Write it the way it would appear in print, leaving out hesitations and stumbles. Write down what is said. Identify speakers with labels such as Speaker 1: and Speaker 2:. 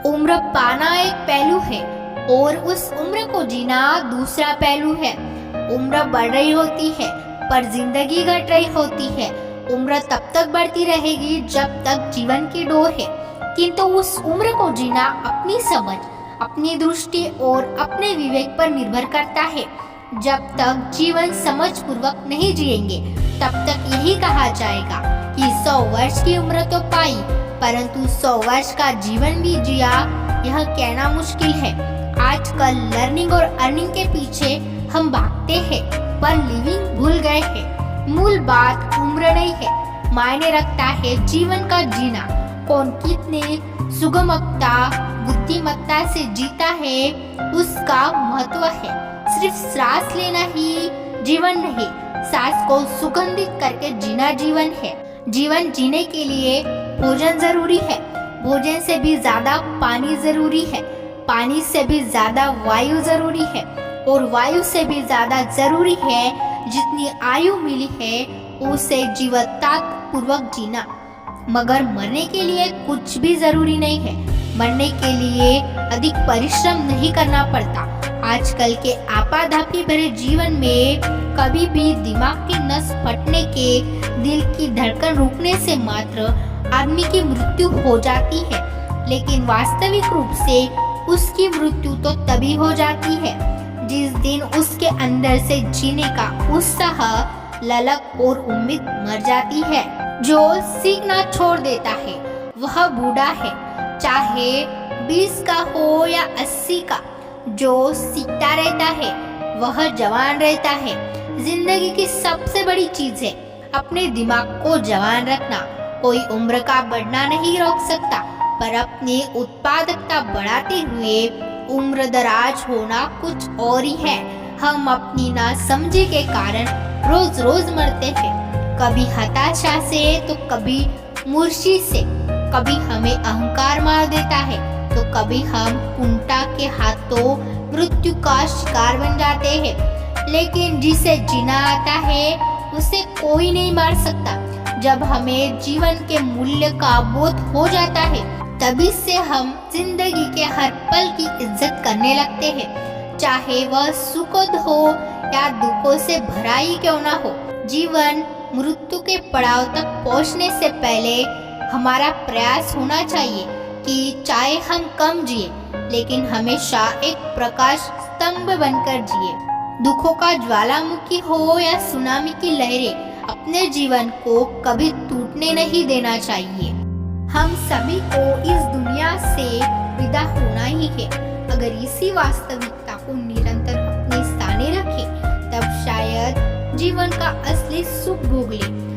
Speaker 1: उम्र पाना एक पहलू है और उस उम्र को जीना दूसरा पहलू है। उम्र बढ़ रही होती है पर जिंदगी घट रही होती है। उम्र तब तक बढ़ती रहेगी जब तक जीवन की डोर है, किंतु उस उम्र को जीना अपनी समझ, अपनी दृष्टि और अपने विवेक पर निर्भर करता है। जब तक जीवन समझ पूर्वक नहीं जिएंगे तब तक यही कहा जाएगा कि 100 वर्ष की उम्र तो पाई, परंतु 100 वर्ष का जीवन भी जिया, यह कहना मुश्किल है। आजकल लर्निंग और अर्निंग के पीछे हम भागते हैं पर लिविंग भूल गए हैं। मूल बात उम्र नहीं है, मायने रखता है जीवन का जीना। कौन कितने सुगमता बुद्धिमत्ता से जीता है उसका महत्व है। सिर्फ सांस लेना ही जीवन नहीं, सांस को सुगंधित करके जीना जीवन है। जीवन जीने के लिए भोजन जरूरी है, भोजन से भी ज्यादा पानी जरूरी है, पानी से भी ज्यादा वायु जरूरी है और वायु से भी ज्यादा जरूरी है जितनी आयु मिली है उसे जीवनता पूर्वक जीना। मगर मरने के लिए कुछ भी जरूरी नहीं है, मरने के लिए अधिक परिश्रम नहीं करना पड़ता। आजकल के आपाधापी भरे जीवन में कभी भी दिमाग की नस फटने के, दिल की धड़कन रुकने से मात्र आदमी की मृत्यु हो जाती है, लेकिन वास्तविक रूप से उसकी मृत्यु तो तभी हो जाती है जिस दिन उसके अंदर से जीने का उत्साह, ललक और उम्मीद मर जाती है। जो सीखना छोड़ देता है वह बूढ़ा है, चाहे 20 का हो या 80 का। जो सीखता रहता है वह जवान रहता है। जिंदगी की सबसे बड़ी चीज है अपने दिमाग को जवान रखना। कोई उम्र का बढ़ना नहीं रोक सकता, पर अपनी उत्पादकता बढ़ाते हुए उम्र दराज होना कुछ और ही है। हम अपनी नासमझी के कारण रोज रोज मरते हैं, कभी हताशा से तो कभी मूर्छा से। कभी हमें अहंकार मार देता है तो कभी हम कुंटा के हाथों मृत्यु का शिकार बन जाते हैं। लेकिन जिसे जीना आता है उसे कोई नहीं मार सकता। जब हमें जीवन के मूल्य का बोध हो जाता है तभी से हम जिंदगी के हर पल की इज्जत करने लगते हैं, चाहे वह सुखद हो या दुखों से भरा ही क्यों ना हो। जीवन मृत्यु के पड़ाव तक पहुंचने से पहले हमारा प्रयास होना चाहिए कि चाहे हम कम जिए लेकिन हमेशा एक प्रकाश स्तंभ बनकर जिए। दुखों का ज्वालामुखी हो या सुनामी की लहरें, अपने जीवन को कभी टूटने नहीं देना चाहिए। हम सभी को इस दुनिया से विदा होना ही है। अगर इसी वास्तविकता को निरंतर अपने स्थाने रखें तब शायद जीवन का असली सुख भोग ले।